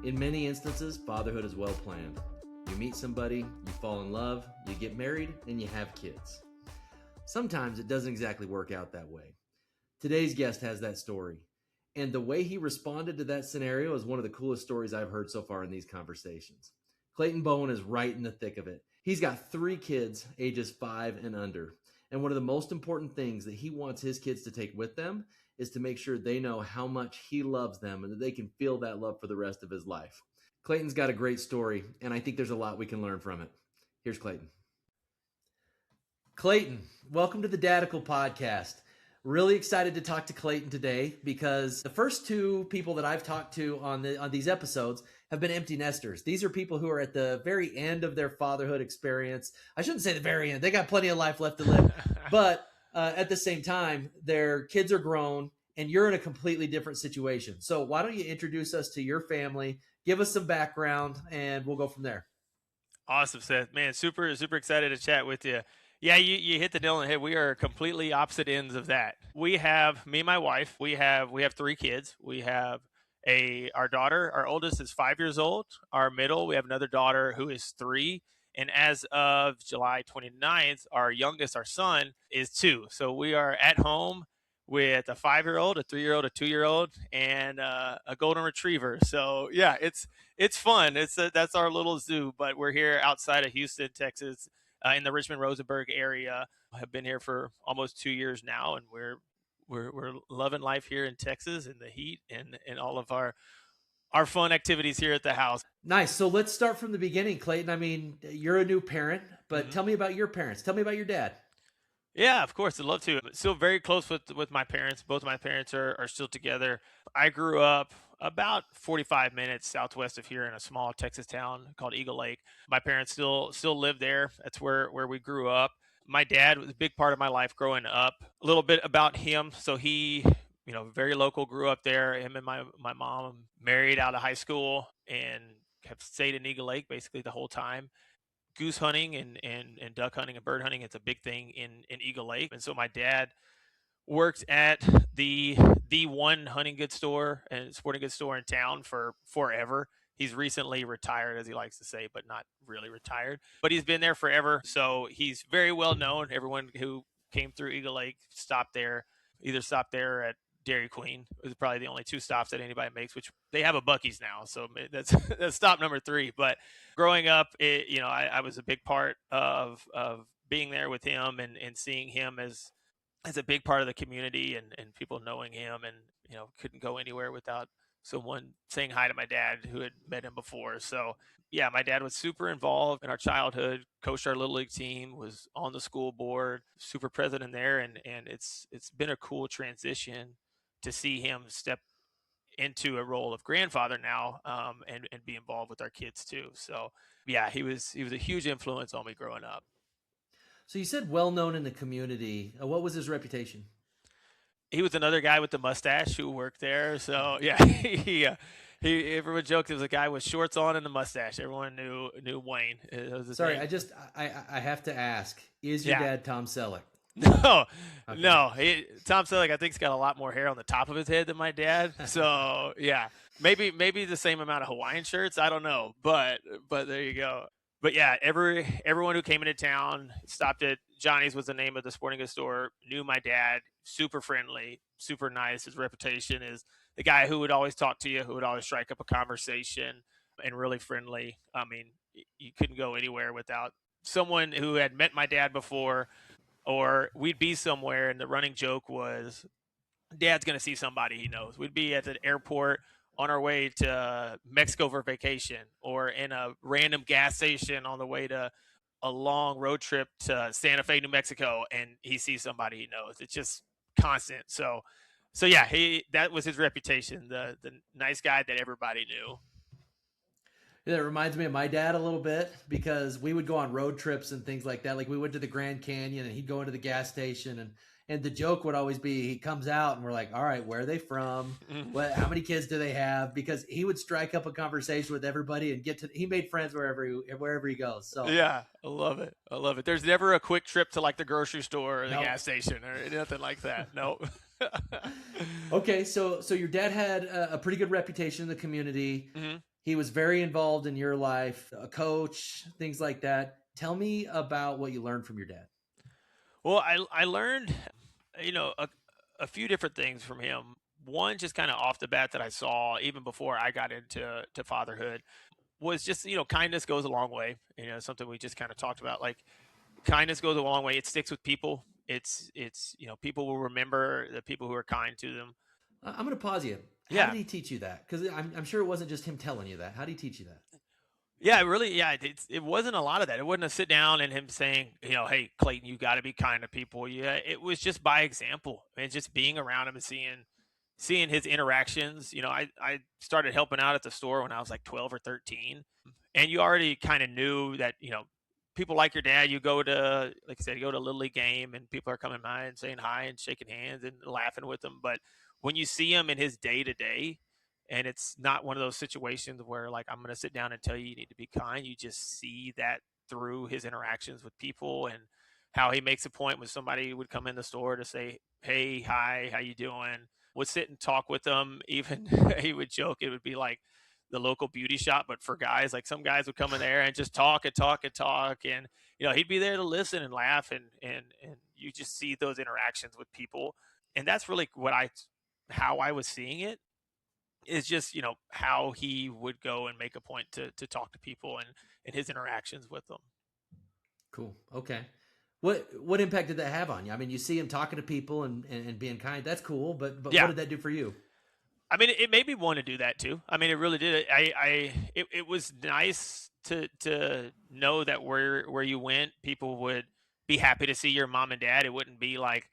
In many instances, fatherhood is well planned. You meet somebody, you fall in love, you get married, and you have kids. Sometimes it doesn't exactly work out that way. Today's guest has that story, and the way he responded to that scenario is one of the coolest stories I've heard so far in these conversations. Clayton Bowen is right in the thick of it. He's got 3 kids, ages 5 and under, and one of the most important things that he wants his kids to take with them is to make sure they know how much he loves them and that they can feel that love for the rest of his life. Clayton's got a great story, and I think there's a lot we can learn from it. Here's Clayton. Clayton, welcome to the Dadical podcast. Really excited to talk to Clayton today because the first 2 people that I've talked to on these episodes have been empty nesters. These are people who are at the very end of their fatherhood experience. I shouldn't say the very end. They got plenty of life left to live. But at the same time, their kids are grown and you're in a completely different situation. So why don't you introduce us to your family, give us some background, and we'll go from there. Awesome, Seth. Man, super excited to chat with you. Yeah, you hit the nail on the head. We are completely opposite ends of that. We have, me and my wife, we have 3 kids. We have our daughter, our oldest is 5 years old. Our middle, we have another daughter who is 3. And as of July 29th, our youngest, our son, is 2. So we are at home with a 5-year-old, a 3-year-old, a 2-year-old, and a golden retriever. So yeah, it's fun. That's our little zoo. But we're here outside of Houston, Texas, in the Richmond-Rosenberg area. I have been here for almost 2 years now, and we're loving life here in Texas and the heat and all of our fun activities here at the house. Nice. So let's start from the beginning, Clayton. I mean, you're a new parent, but Tell me about your parents. Tell me about your dad. Yeah, of course. I'd love to. Still very close with my parents. Both of my parents are still together. I grew up about 45 minutes southwest of here in a small Texas town called Eagle Lake. My parents still live there. That's where we grew up. My dad was a big part of my life growing up. A little bit about him. So he, very local, grew up there. Him and my mom married out of high school and have stayed in Eagle Lake basically the whole time. Goose hunting and duck hunting and bird hunting, it's a big thing in Eagle Lake. And so my dad worked at the one hunting goods store and sporting goods store in town for forever. He's recently retired, as he likes to say, but not really retired. But he's been there forever, so he's very well known. Everyone who came through Eagle Lake either stopped there at Dairy Queen. It was probably the only 2 stops that anybody makes, which they have a Buc-ee's now. So that's stop number 3. But growing up, I was a big part of being there with him and seeing him as a big part of the community and people knowing him, and, couldn't go anywhere without someone saying hi to my dad who had met him before. So yeah, my dad was super involved in our childhood, coached our little league team, was on the school board, super present in there. And it's been a cool transition to see him step into a role of grandfather now, and be involved with our kids too. So yeah, he was a huge influence on me growing up. So you said well-known in the community. What was his reputation? He was another guy with the mustache who worked there. So yeah, he everyone joked it was a guy with shorts on and a mustache. Everyone knew Wayne. Sorry, name. I have to ask, is your dad Tom Selleck? No, okay. No. Tom Selleck, I think, has got a lot more hair on the top of his head than my dad. So yeah, maybe the same amount of Hawaiian shirts. I don't know, but there you go. But yeah, everyone who came into town stopped at Johnny's, was the name of the sporting goods store, knew my dad. Super friendly, super nice. His reputation is the guy who would always talk to you, who would always strike up a conversation, and really friendly. I mean, you couldn't go anywhere without someone who had met my dad before. Or we'd be somewhere, and the running joke was, Dad's going to see somebody he knows. We'd be at the airport on our way to Mexico for vacation, or in a random gas station on the way to a long road trip to Santa Fe, New Mexico, and he sees somebody he knows. It's just constant. So yeah, that was his reputation, the nice guy that everybody knew. That reminds me of my dad a little bit, because we would go on road trips and things like that. Like we went to the Grand Canyon and he'd go into the gas station, and the joke would always be, he comes out and we're like, all right, where are they from? How many kids do they have? Because he would strike up a conversation with everybody and he made friends wherever he goes. So yeah, I love it. There's never a quick trip to like the grocery store or the gas station or nothing like that. Nope. Okay. So your dad had a pretty good reputation in the community. Mm-hmm. he was very involved in your life, a coach, things like that. Tell me about what you learned from your dad. Well, I learned, you know, a few different things from him. One, just kind of off the bat that I saw even before I got into fatherhood was just, kindness goes a long way. Something we just kind of talked about. Like kindness goes a long way. It sticks with people. It's people will remember the people who are kind to them. I'm going to pause you. How Yeah. did he teach you that? Because I'm sure it wasn't just him telling you that. How did he teach you that? Yeah, really. Yeah, it wasn't a lot of that. It wasn't a sit down and him saying, hey, Clayton, you got to be kind to people. Yeah, it was just by example and just being around him and seeing his interactions. I started helping out at the store when I was like 12 or 13, and you already kind of knew that people like your dad. You go to, like I said, you go to a little league game and people are coming by and saying hi and shaking hands and laughing with them. But when you see him in his day to day, and it's not one of those situations where like I'm going to sit down and tell you need to be kind. You just see that through his interactions with people and how he makes a point when somebody would come in the store to say, hey, hi, how you doing? Would sit and talk with them. Even he would joke it would be like the local beauty shop, but for guys. Like some guys would come in there and just talk and talk and talk, and he'd be there to listen and laugh, and you just see those interactions with people, and that's really how I was seeing it, is just how he would go and make a point to talk to people and his interactions with them. Cool. Okay. What impact did that have on you? I mean, you see him talking to people and being kind. That's cool. But what Yeah, did that do for you? I mean, it made me want to do that too. I mean, it really did. It was nice to know that where you went, people would be happy to see your mom and dad. It wouldn't be like,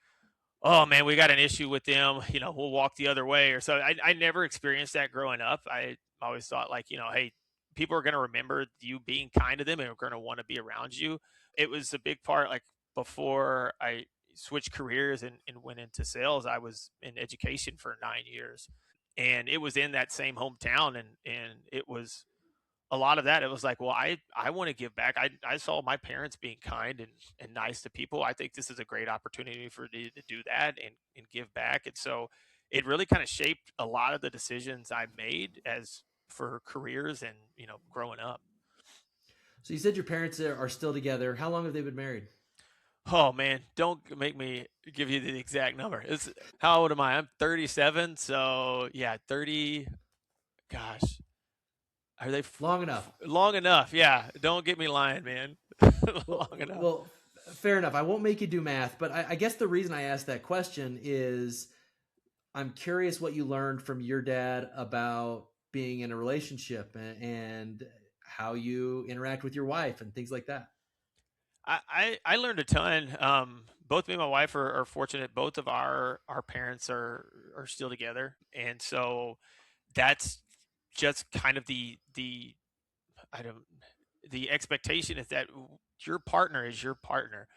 oh man, we got an issue with them, we'll walk the other way or so. I never experienced that growing up. I always thought like, hey, people are going to remember you being kind to them and are going to want to be around you. It was a big part. Like before I switched careers and went into sales, I was in education for 9 years, and it was in that same hometown. And it was a lot of that. It was like, well, I want to give back. I saw my parents being kind and nice to people. I think this is a great opportunity for me to do that and give back. And so it really kind of shaped a lot of the decisions I made as for careers and, growing up. So you said your parents are still together. How long have they been married? Oh man, don't make me give you the exact number. How old am I? I'm 37. So yeah, 30. Gosh, are they Long enough. long enough? Yeah, don't get me lying, man. Well, Long enough. well, fair enough. I won't make you do math, but I guess the reason I asked that question is I'm curious what you learned from your dad about being in a relationship and how you interact with your wife and things like that. I learned a ton. Both me and my wife are fortunate. Both of our parents are still together, and so that's just kind of the I don't the expectation is that your partner is your partner,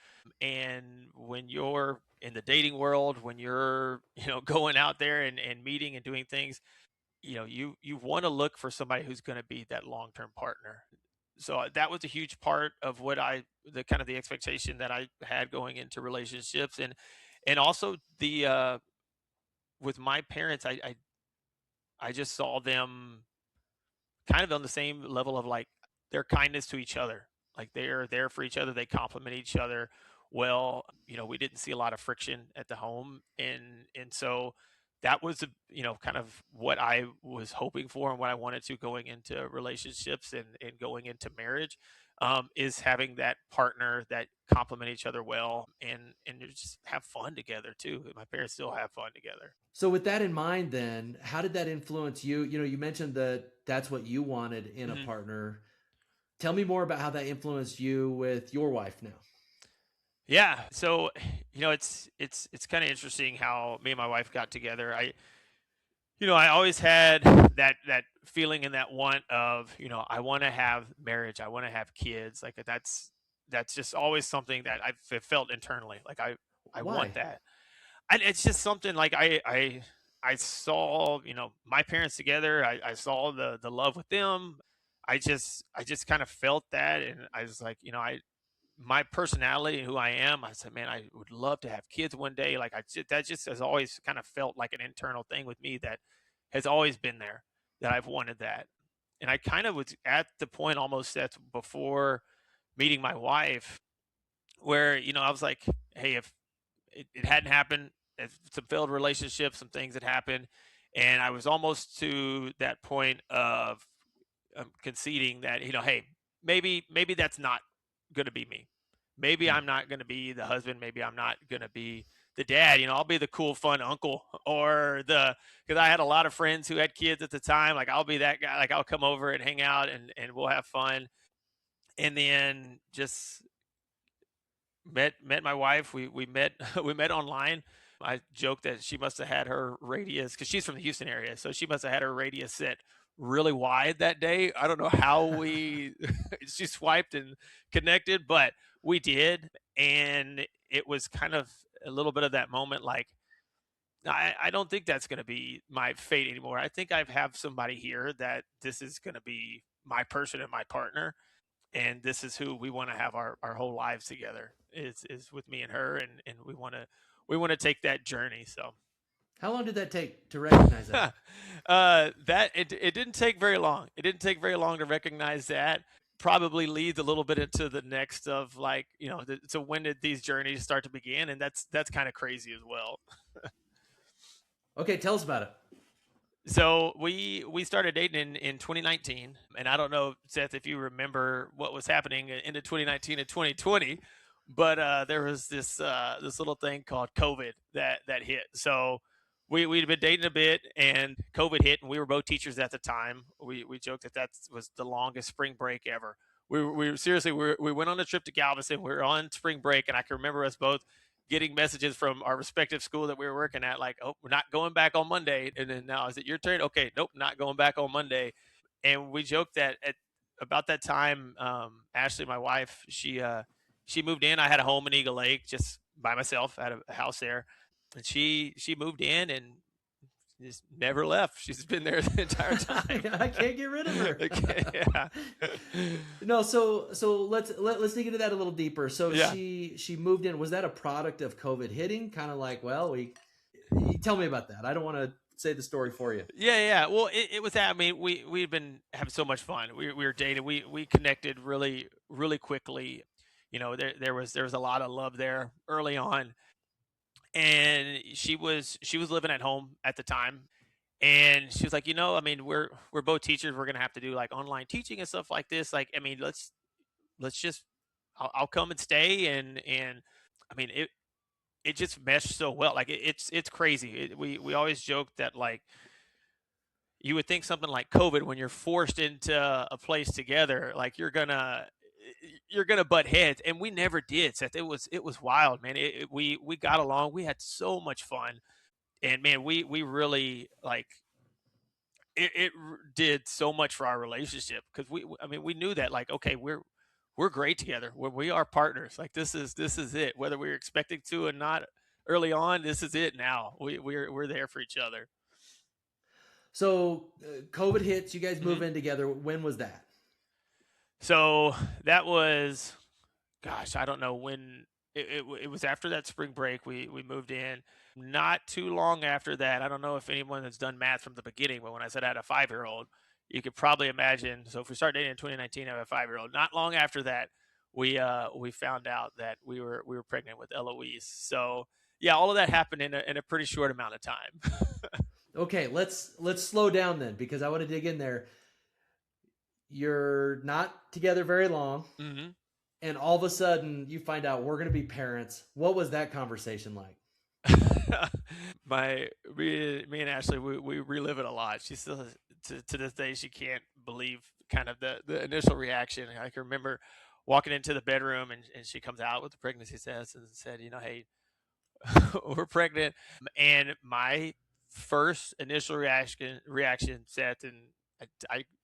and when you're in the dating world, when you're going out there and meeting and doing things, you want to look for somebody who's going to be that long-term partner. So that was a huge part of what the kind of the expectation that I had going into relationships, and also the with my parents, I just saw them kind of on the same level of like their kindness to each other. Like they're there for each other, they complement each other well. We didn't see a lot of friction at the home, and so that was kind of what I was hoping for and what I wanted to going into relationships and going into marriage, is having that partner that complement each other well and just have fun together too. My parents still have fun together. So with that in mind, then how did that influence you? You mentioned that that's what you wanted in a Mhm. partner. Tell me more about how that influenced you with your wife now. Yeah. So, it's kind of interesting how me and my wife got together. I always had that feeling and that want of, I want to have marriage. I want to have kids. Like that's just always something that I've felt internally. Like I want Why? that. And it's just something like I saw, my parents together. I saw the love with them. I just kind of felt that, and I was like, my personality and who I am, I said, man, I would love to have kids one day. Like that just has always kind of felt like an internal thing with me that has always been there, that I've wanted that. And I kind of was at the point almost that's before meeting my wife where, I was like, hey, if it hadn't happened, if some failed relationships, some things had happened, and I was almost to that point of conceding that, hey, maybe that's not going to be me. Maybe Hmm. I'm not going to be the husband. Maybe I'm not going to be the dad. I'll be the cool, fun uncle or because I had a lot of friends who had kids at the time. Like I'll be that guy. Like I'll come over and hang out and we'll have fun. And then just met my wife. We met we met online. I joked that she must have had her radius because she's from the Houston area, so she must have had her radius set really wide that day. I don't know how we she swiped and connected, but we did, and it was kind of a little bit of that moment like I don't think that's going to be my fate anymore. I think I have somebody here that this is going to be my person and my partner, and this is who we want to have our whole lives together is with me and her, and we want to take that journey. So How long did that take to recognize that? that it didn't take very long. It didn't take very long to recognize that. Probably leads a little bit into the next of like, so when did these journeys start to begin? And that's kind of crazy as well. Okay, tell us about it. So we started dating in 2019, and I don't know, Seth, if you remember what was happening into 2019 and 2020, but there was this little thing called COVID that hit. So we'd been dating a bit, and COVID hit, and we were both teachers at the time. We joked that was the longest spring break ever. We seriously we went on a trip to Galveston. We were on spring break, and I can remember us both getting messages from our respective school that we were working at, like, "Oh, we're not going back on Monday." And then now, is it your turn? Okay, nope, not going back on Monday. And we joked that at about that time, Ashley, my wife, she moved in. I had a home in Eagle Lake just by myself. I had a house there, and she moved in and just never left. She's been there the entire time. I can't get rid of her. Okay, yeah, No, so let's dig into that a little deeper. So yeah. she moved in. Was that a product of COVID hitting? Kind of like, well, tell me about that. I don't want to say the story for you. Yeah. Well, it was that. I mean, we've been having so much fun. We were dating. We connected really quickly. There was a lot of love there early on, and she was living at home at the time, and she was like, I mean, we're both teachers. We're gonna have to do like online teaching and stuff like this. Like, I mean, let's just I'll come and stay, and I mean it just meshed so well. Like it's crazy. We always joke that like you would think something like COVID, when you're forced into a place together, like you're gonna butt heads, and we never did. Seth, it was wild, man. We got along. We had so much fun, and man, we really like did so much for our relationship because I mean, we knew that like, okay, we're great together. We are partners. Like this is it. Whether we were expecting to or not early on, this is it. Now we're there for each other. So COVID hits. You guys move Mhm. in together. When was that? So that was, gosh, I don't know when it was after that spring break. We moved in. Not too long after that, I don't know if anyone has done math from the beginning, but when I said I had a 5-year-old, you could probably imagine. So if we start dating in 2019, I have a 5-year-old. Not long after that, we found out that we were pregnant with Eloise. So yeah, all of that happened in a pretty short amount of time. Okay, let's slow down then because I want to dig in there. You're not together very long, hmm and all of a sudden you find out we're going to be parents. What was that conversation like? Me and Ashley, we relive it a lot. She still, to this day, she can't believe kind of the initial reaction. I can remember walking into the bedroom, and she comes out with the pregnancy test and said, hey, we're pregnant. And my first initial reaction, Seth, and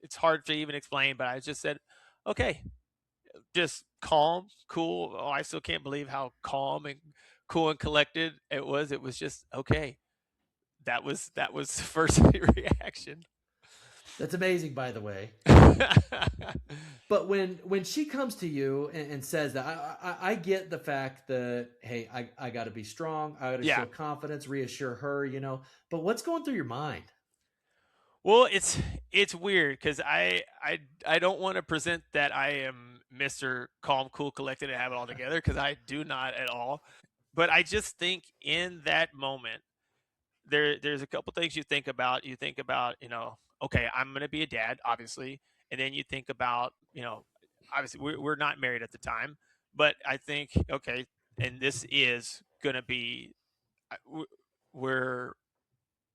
it's hard to even explain, but I just said, okay, just calm, cool. Oh, I still can't believe how calm and cool and collected it was. It was just okay. That was the first reaction. That's amazing, by the way. But when she comes to you and says that, I get the fact that, hey, I got to be strong. I got to Yeah. show confidence, reassure her. But what's going through your mind? Well, it's weird because I don't want to present that I am Mr. Calm, Cool, Collected, and have it all together because I do not at all. But I just think in that moment, there's a couple things you think about. You think about, okay, I'm gonna be a dad, obviously, and then you think about, obviously we're not married at the time, but I think, okay, and this is gonna be, we're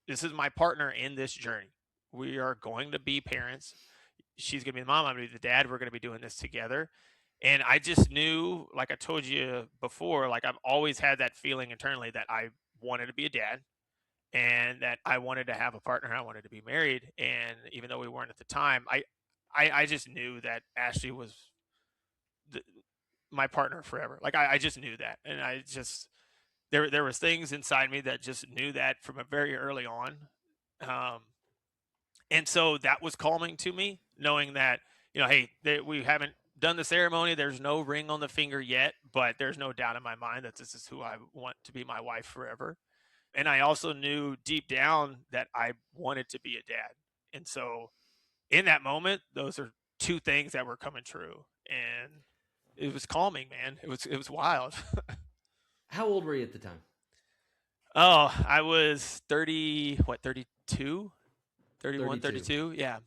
this is my partner in this journey. We are going to be parents. She's going to be the mom. I'm going to be the dad. We're going to be doing this together. And I just knew, like I told you before, like I've always had that feeling internally that I wanted to be a dad and that I wanted to have a partner. I wanted to be married. And even though we weren't at the time, I just knew that Ashley was the, my partner forever. Like I just knew that. And I just, there was things inside me that just knew that from a very early on. Um, and so that was calming to me, knowing that, hey, we haven't done the ceremony. There's no ring on the finger yet, but there's no doubt in my mind that this is who I want to be my wife forever. And I also knew deep down that I wanted to be a dad. And so in that moment, those are two things that were coming true. And it was calming, man. It was wild. How old were you at the time? Oh, I was 30, what, 32? 31, 32. 32? Yeah.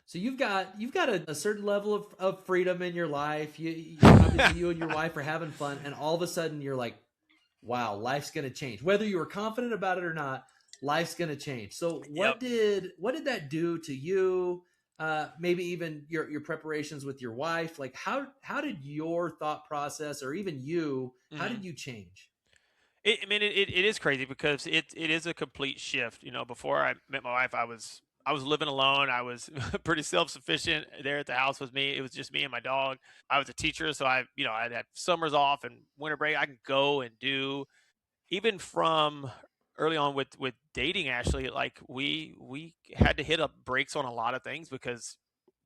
So you've got a certain level of freedom in your life. Obviously you and your wife are having fun, and all of a sudden you're like, wow, life's gonna change. Whether you were confident about it or not, life's gonna change. So Yep. what did that do to you? Maybe even your preparations with your wife. Like how did your thought process, or even you, how Mhm. did you change? It is crazy because it is a complete shift. Before I met my wife, I was living alone. I was pretty self sufficient there at the house with me. It was just me and my dog. I was a teacher, so I'd had summers off and winter break. I can go and do even from early on with dating Ashley. Like we had to hit up brakes on a lot of things because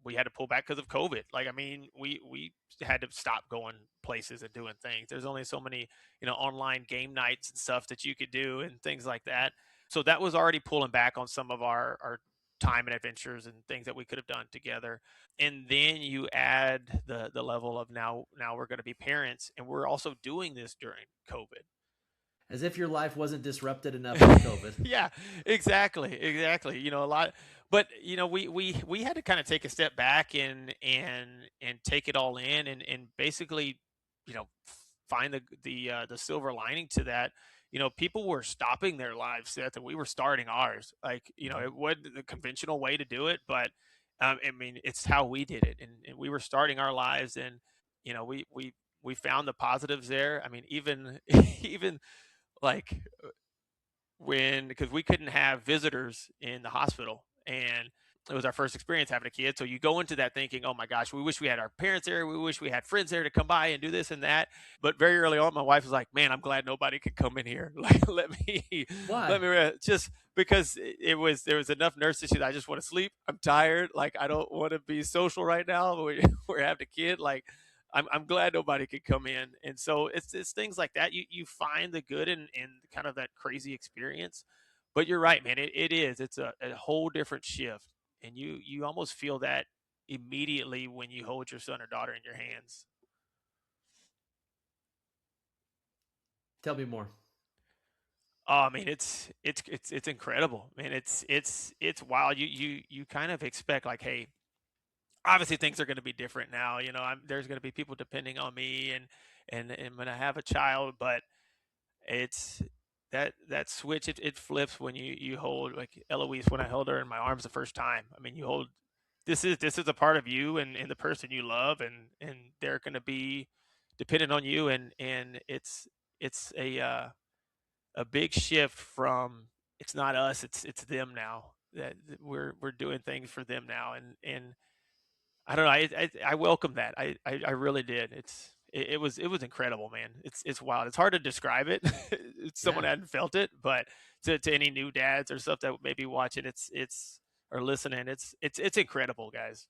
we had to pull back because of COVID. Like, I mean, we had to stop going places and doing things. There's only so many, online game nights and stuff that you could do and things like that. So that was already pulling back on some of our time and adventures and things that we could have done together. And then you add the level of now we're going to be parents, and we're also doing this during COVID. As if your life wasn't disrupted enough with COVID. Yeah, exactly. A lot, but we had to kind of take a step back and take it all in, and basically, you know, find the silver lining to that. People were stopping their lives, Seth, and we were starting ours. Like, Mhm. it wasn't the conventional way to do it, but I mean, it's how we did it, and we were starting our lives, and we found the positives there. I mean, even even like when, because we couldn't have visitors in the hospital, and it was our first experience having a kid, so you go into that thinking, oh my gosh, we wish we had our parents there, we wish we had friends there to come by and do this and that. But very early on, my wife was like, man, I'm glad nobody could come in here. Like, let Why? me just because there was enough nurses. She's, I just want to sleep, I'm tired, like I don't want to be social right now. We're having a kid, like I'm glad nobody could come in. And so it's things like that. You find the good in kind of that crazy experience. But you're right, man. It is. It's a whole different shift. And you almost feel that immediately when you hold your son or daughter in your hands. Tell me more. Oh, I mean, it's incredible, man. It's wild. You kind of expect, like, hey, obviously things are going to be different now. There's going to be people depending on me, and when I have a child, but it's that switch, it flips when you hold, like, Eloise, when I held her in my arms the first time. I mean, you hold, this is a part of you and the person you love, and they're going to be dependent on you, and it's a big shift from, it's not us, it's them now, that we're doing things for them now, and I don't know. I welcome that. I really did. It was incredible, man. It's wild. It's hard to describe it. Someone Yeah. hadn't felt it, but to any new dads or stuff that may be watching, it's or listening, it's incredible, guys.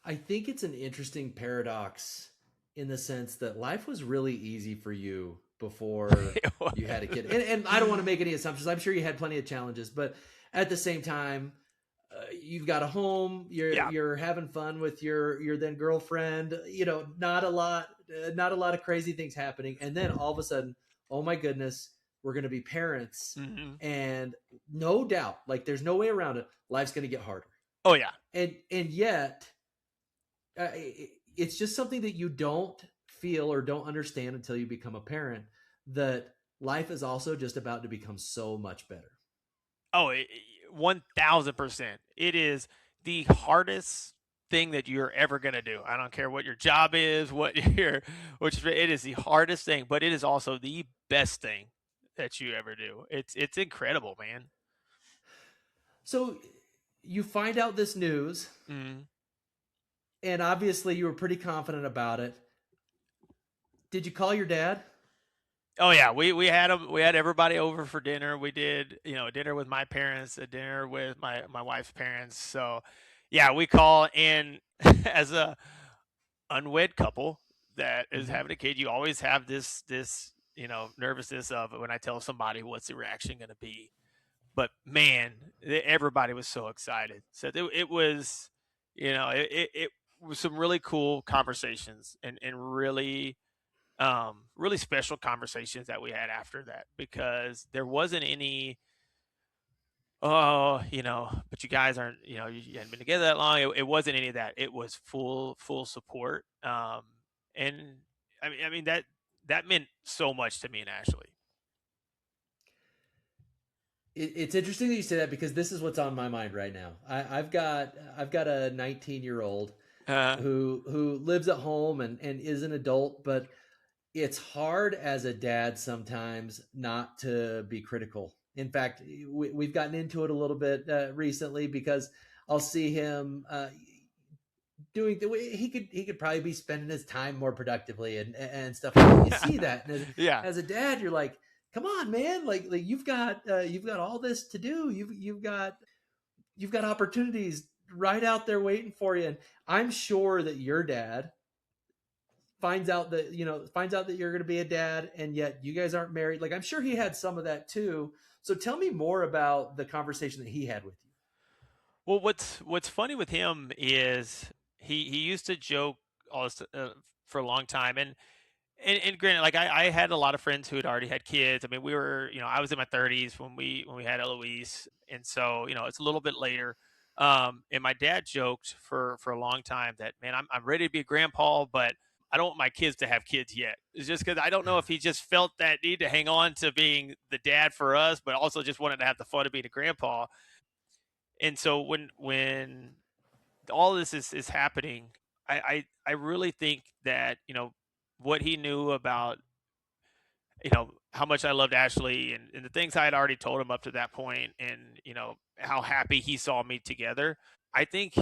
I think it's an interesting paradox in the sense that life was really easy for you before It you had a was. kid. And I don't want to make any assumptions. I'm sure you had plenty of challenges, but at the same time, you've got a home, Yeah. you're having fun with your then girlfriend, not a lot of crazy things happening, and then all of a sudden, oh my goodness, we're going to be parents, Hmm. and no doubt, like there's no way around it, life's going to get harder. Oh yeah. And yet it's just something that you don't feel or don't understand until you become a parent, that life is also just about to become so much better. Oh, 1000%. It is the hardest thing that you're ever going to do. I don't care what your job is, it is the hardest thing, but it is also the best thing that you ever do. It's incredible, man. So you find out this news, Mm. and obviously you were pretty confident about it. Did you call your dad? Oh yeah, we had everybody over for dinner. We did, a dinner with my parents, a dinner with my wife's parents. So, yeah, we call in as a unwed couple that is Mm-hmm. having a kid. You always have this nervousness of when I tell somebody what's the reaction going to be. But man, everybody was so excited. So it was, it was some really cool conversations and really special conversations that we had after that, because there wasn't any, oh, but you guys aren't, you hadn't been together that long. It wasn't any of that. It was full support. And I mean that meant so much to me and Ashley. It's interesting that you say that, because this is what's on my mind right now. I've got a 19-year-old Uh, who lives at home and is an adult, but it's hard as a dad sometimes not to be critical. In fact, we've gotten into it a little bit recently, because I'll see him doing the way he could probably be spending his time more productively and stuff like that. You see that, and yeah. as a dad, you're like, come on, man, like you've got all this to do. You've got opportunities right out there waiting for you. And I'm sure that your dad finds out that you're going to be a dad, and yet you guys aren't married. Like, I'm sure he had some of that too. So tell me more about the conversation that he had with you. Well, what's funny with him is he used to joke all this, for a long time, and granted, like I had a lot of friends who had already had kids. I mean, we were, I was in my 30s when we had Eloise, and so it's a little bit later. And my dad joked for a long time that, man, I'm ready to be a grandpa, but I don't want my kids to have kids yet. It's just because I don't know if he just felt that need to hang on to being the dad for us, but also just wanted to have the fun of being a grandpa. And so when all this is happening, I really think that what he knew about how much I loved Ashley, and the things I had already told him up to that point, and how happy he saw me together. I think,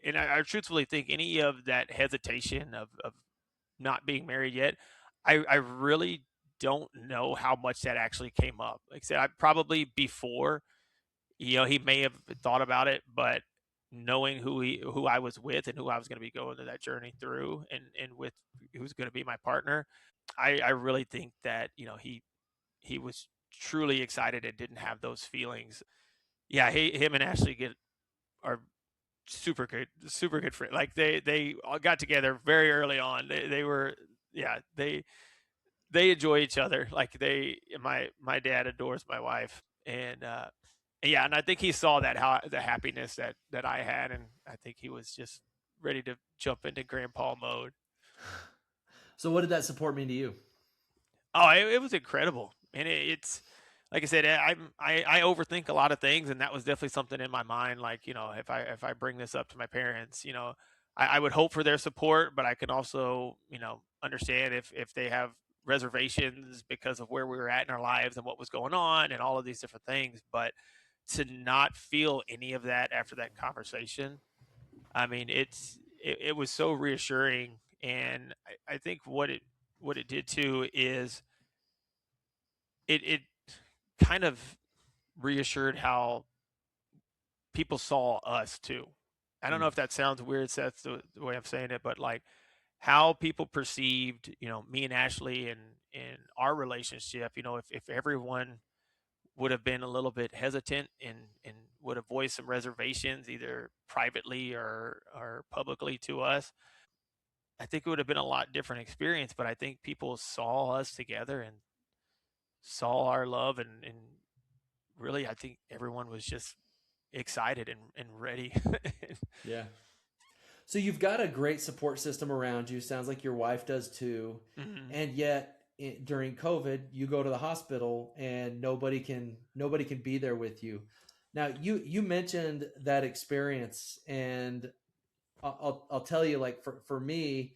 and I truthfully think any of that hesitation of not being married yet, I really don't know how much that actually came up. Like I said, I probably before, he may have thought about it, but knowing who I was with and who I was going to be going through that journey through, and with who's going to be my partner, I really think that he was truly excited and didn't have those feelings. Yeah, him and Ashley are super good friends. Like they all got together very early on. They were, yeah, they enjoy each other. Like my dad adores my wife, and yeah, and I think he saw that, how the happiness that I had, and I think he was just ready to jump into grandpa mode. So what did that support mean to you? Oh, it was incredible, and it's like I said, I overthink a lot of things, and that was definitely something in my mind. Like, if I bring this up to my parents, I would hope for their support, but I can also understand if they have reservations because of where we were at in our lives and what was going on and all of these different things. But to not feel any of that after that conversation, I mean, it was so reassuring, and I think what it did too is it kind of reassured how people saw us too. I don't know Mm. if that sounds weird, so that's the way I'm saying it, but like how people perceived, me and Ashley and our relationship. If everyone would have been a little bit hesitant and would have voiced some reservations either privately or publicly to us, I think it would have been a lot different experience. But I think people saw us together and saw our love, and really I think everyone was just excited and ready. Yeah. So you've got a great support system around you. Sounds like your wife does too. Mhm. And yet during COVID, you go to the hospital and nobody can be there with you. Now you mentioned that experience, and I'll tell you, like for me,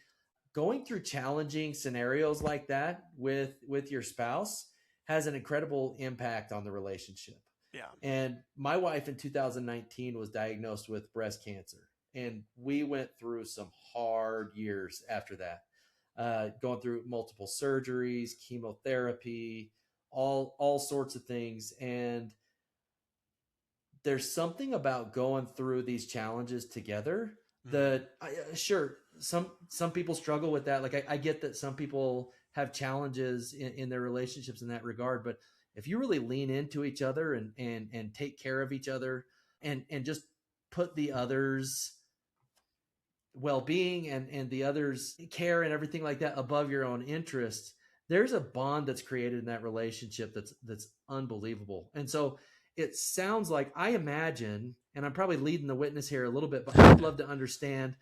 going through challenging scenarios like that with your spouse has an incredible impact on the relationship. Yeah. And my wife in 2019 was diagnosed with breast cancer, and we went through some hard years after that, going through multiple surgeries, chemotherapy, all sorts of things. And there's something about going through these challenges together Mhm. that sure, some people struggle with that. Like I get that some people have challenges in their relationships in that regard, but if you really lean into each other and take care of each other and just put the others well-being and the others care and everything like that above your own interests, there's a bond that's created in that relationship that's unbelievable. And so it sounds like, I imagine, and I'm probably leading the witness here a little bit, but I'd love to understand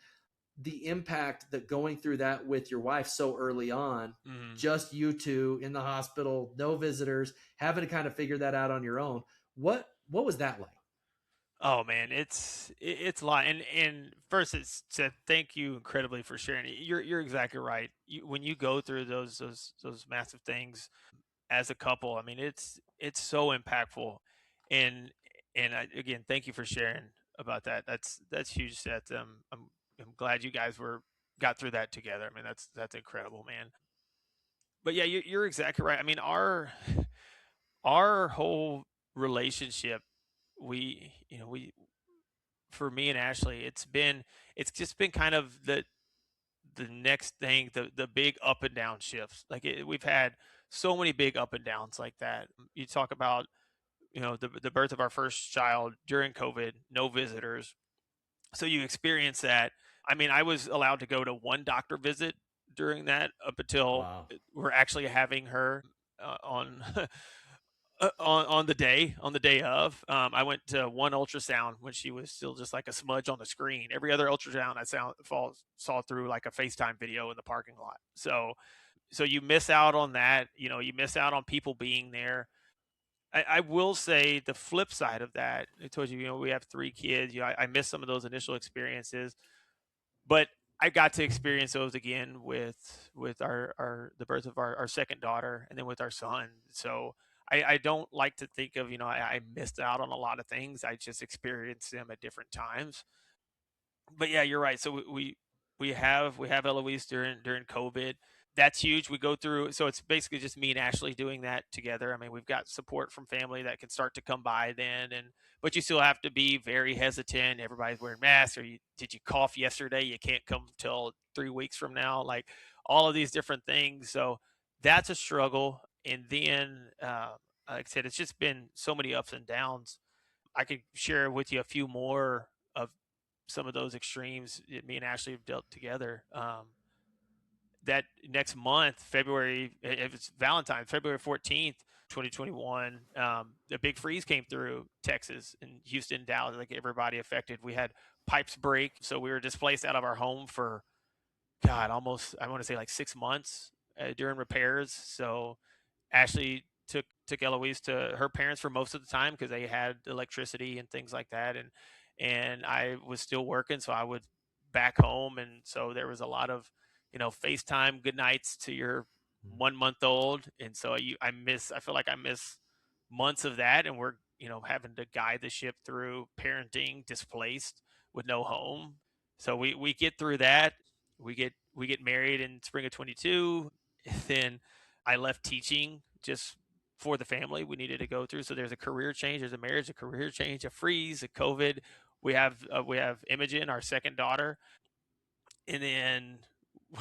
the impact that going through that with your wife so early on, Mhm. just you two in the hospital, no visitors, having to kind of figure that out on your own. What was that like? Oh man, it's a lot. And first, it's said thank you incredibly for sharing it. You're exactly right. When you go through those massive things as a couple, I mean, it's so impactful. And again, thank you for sharing about that. That's huge. I'm glad you guys were got through that together. I mean, that's incredible, man. But yeah, you're exactly right. I mean, our whole relationship, we for me and Ashley, it's just been kind of the next thing, the big up and down shifts. Like we've had so many big up and downs like that. You talk about the birth of our first child during COVID, no visitors, so you experience that. I mean, I was allowed to go to one doctor visit during that up until Wow. we're actually having her on on the day of. I went to one ultrasound when she was still just like a smudge on the screen. Every other ultrasound saw through like a FaceTime video in the parking lot. So you miss out on that. You miss out on people being there. I will say the flip side of that. I told you, we have 3 kids. I miss some of those initial experiences, but I got to experience those again with our the birth of our second daughter, and then with our son. So I don't like to think of, I missed out on a lot of things. I just experienced them at different times. But yeah, you're right. So we have Eloise during COVID. That's huge. We go through, so it's basically just me and Ashley doing that together. I mean, we've got support from family that can start to come by then, and but you still have to be very hesitant. Everybody's wearing masks. Or did you cough yesterday? You can't come till 3 weeks from now. Like all of these different things. So that's a struggle. And then, like I said, it's just been so many ups and downs. I could share with you a few more of some of those extremes that me and Ashley have dealt together. That next month, February, if it's Valentine's, February 14th, 2021, a big freeze came through Texas and Houston, Dallas, like everybody affected. We had pipes break. So we were displaced out of our home for, God, almost, I want to say like 6 months during repairs. So Ashley took Eloise to her parents for most of the time because they had electricity and things like that, and I was still working, so I would back home, and so there was a lot of FaceTime good nights to your 1 month old, and so I feel like I miss months of that, and we're having to guide the ship through parenting displaced with no home. So we get through that. We get married in spring of 22. Then I left teaching just for the family we needed to go through. So there's a career change, there's a marriage, a career change, a freeze, a COVID. We have Imogen, our second daughter, and then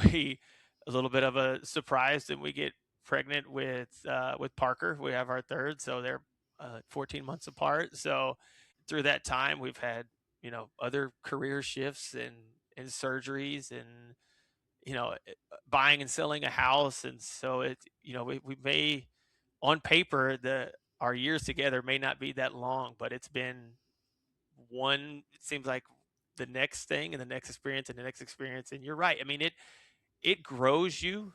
we a little bit of a surprise, and we get pregnant with Parker. We have our third, so they're 14 months apart. So through that time, we've had, other career shifts and surgeries and, buying and selling a house. And so we may, on paper, our years together may not be that long, but it's been it seems like the next thing and the next experience and the next experience. And you're right. I mean, it grows you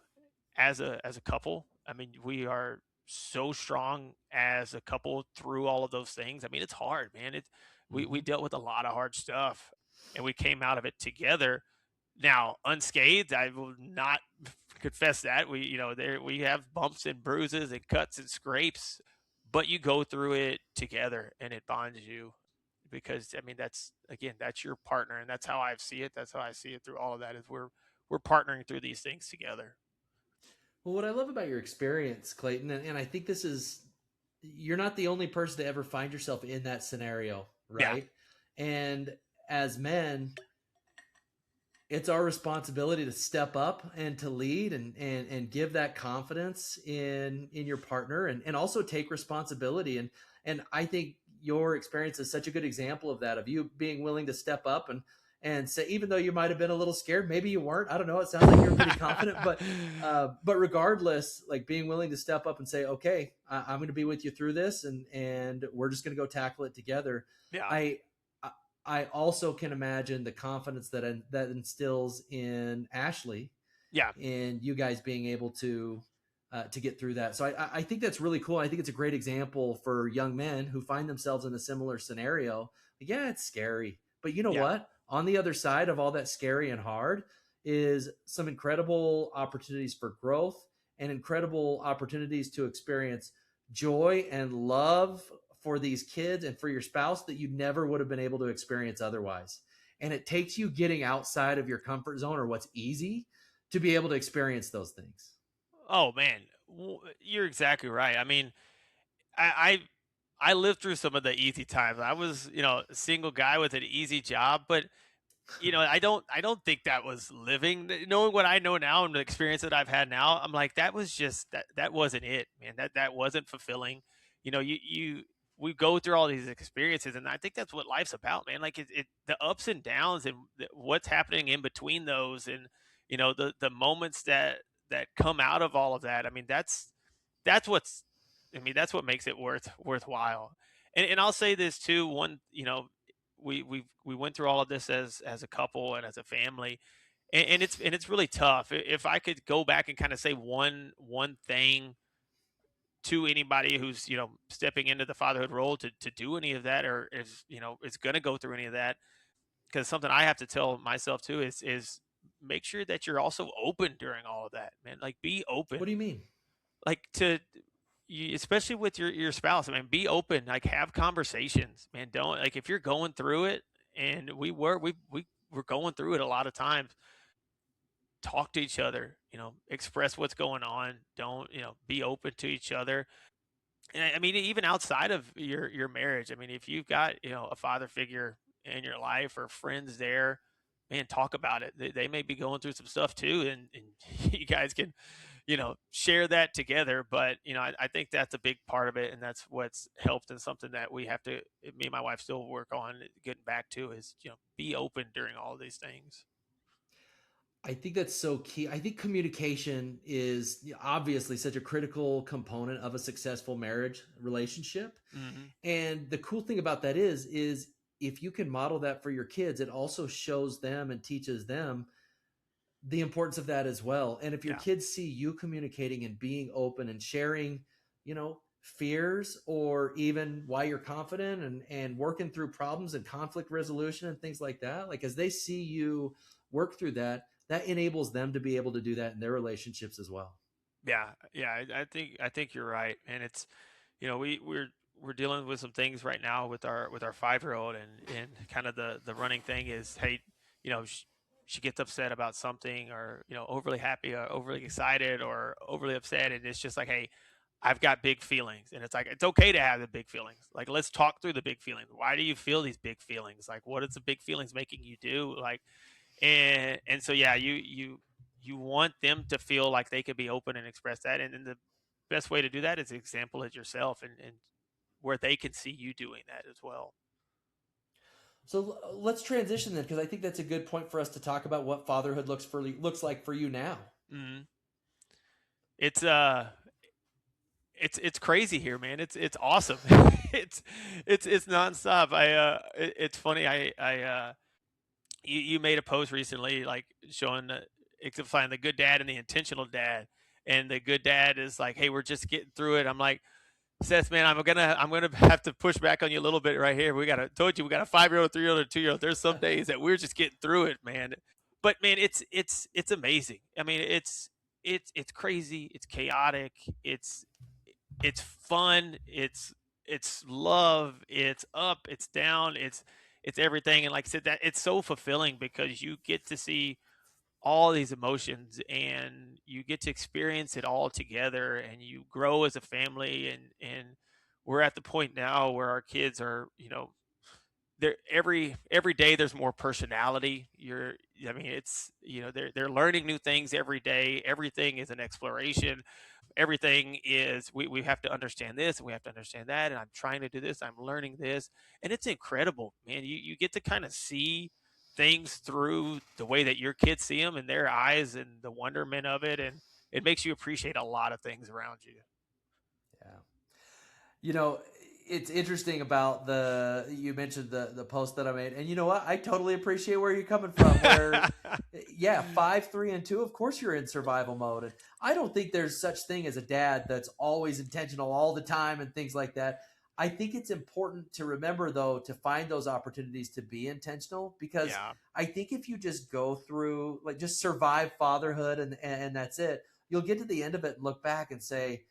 as a couple. I mean, we are so strong as a couple through all of those things. I mean, it's hard, man. We Hmm. dealt with a lot of hard stuff, and we came out of it together. Now, unscathed, I will not confess that we have bumps and bruises and cuts and scrapes, but you go through it together, and it bonds you because I mean that's your partner, and that's how I see it. That's how I see it through all of that is we're partnering through these things together. Well, what I love about your experience, Clayton, and I think this is, you're not the only person to ever find yourself in that scenario, Yeah, right? And as men, it's our responsibility to step up and to lead and give that confidence in your partner, and also take responsibility. And I think your experience is such a good example of that, of you being willing to step up and say, even though you might have been a little scared, maybe you weren't, I don't know, it sounds like you were pretty confident, but regardless, like being willing to step up and say, okay, I'm going to be with you through this, and we're just going to go tackle it together. yeah, I I also can imagine the confidence that instills in Ashley, yeah, in you guys being able to get through that. So I think that's really cool. I think it's a great example for young men who find themselves in a similar scenario. Yeah, it's scary, but you know yeah, what? On the other side of all that scary and hard is some incredible opportunities for growth and incredible opportunities to experience joy and love for these kids and for your spouse that you never would have been able to experience otherwise. And it takes you getting outside of your comfort zone or what's easy to be able to experience those things. oh man, you're exactly right. I mean, I lived through some of the easy times. I was, a single guy with an easy job, but I don't think that was living. Knowing what I know now and the experience that I've had now, I'm like, that was just that wasn't it, man. That wasn't fulfilling. We go through all these experiences, and I think that's what life's about, man. Like the ups and downs and what's happening in between those, and the moments that come out of all of that. I mean, that's what's I mean, that's what makes it worthwhile. And I'll say this too, one, we went through all of this as a couple and as a family, and it's really tough. If I could go back and kind of say one thing to anybody who's stepping into the fatherhood role to do any of that, or is going to go through any of that, because something I have to tell myself too is make sure that you're also open during all of that, man. Like be open, What do you mean? like especially with your spouse. I mean, be open, like have conversations, man. Don't, like, if you're going through it, and we're going through it a lot of times, talk to each other, express what's going on. Don't, be open to each other. And I mean, even outside of your marriage, I mean, if you've got, a father figure in your life or friends there, man, talk about it. They may be going through some stuff too, and you guys can, share that together. But I think that's a big part of it, and that's what's helped, and something that we have to, me and my wife, still work on getting back to, is be open during all of these things. I think that's so key. I think communication is obviously such a critical component of a successful marriage relationship. Hmm. And the cool thing about that is if you can model that for your kids, it also shows them and teaches them the importance of that as well. And if your Yeah, kids see you communicating and being open and sharing, fears, or even why you're confident, and working through problems and conflict resolution and things like that, like as they see you work through that, that enables them to be able to do that in their relationships as well. yeah, yeah. I think you're right, and it's, we're dealing with some things right now with our 5-year-old, and kind of the running thing is, hey, she gets upset about something, or overly happy or overly excited or overly upset, and it's just like, hey, I've got big feelings, and it's like, it's okay to have the big feelings. Like, let's talk through the big feelings. Why do you feel these big feelings? Like, what is the big feelings making you do? Like, and so yeah, you want them to feel like they could be open and express that, and the best way to do that is example it yourself, and where they can see you doing that as well. So let's transition then, because I think that's a good point for us to talk about what fatherhood looks like for you now. Mm-hmm. It's it's crazy here, man. It's awesome. it's it's nonstop. It's funny. You made a post recently, like showing exemplifying the good dad and the intentional dad. And the good dad is like, hey, we're just getting through it. I'm like, Seth, man, I'm gonna have to push back on you a little bit right here. Told you we got a 5-year-old, 3-year-old, and 2-year-old. There's some days that we're just getting through it, man. But man, it's amazing. I mean, it's crazy. It's chaotic. It's fun. It's love. It's up. It's down. It's everything. And like I said, that it's so fulfilling because you get to see all these emotions and you get to experience it all together and you grow as a family. And we're at the point now where our kids are, there every day there's more personality. I mean, it's, they're learning new things every day. Everything is an exploration. Everything is, we have to understand this and we have to understand that, and I'm trying to do this, I'm learning this, and it's incredible, man. You get to kind of see things through the way that your kids see them in their eyes and the wonderment of it, and it makes you appreciate a lot of things around you. Yeah. You know, it's interesting about you mentioned the post that I made, and you know what? I totally appreciate where you're coming from. Where, yeah, 5, 3, and 2. Of course, you're in survival mode, and I don't think there's such thing as a dad that's always intentional all the time and things like that. I think it's important to remember, though, to find those opportunities to be intentional, because Yeah. I think if you just go through, like, just survive fatherhood and that's it, you'll get to the end of it and look back and say,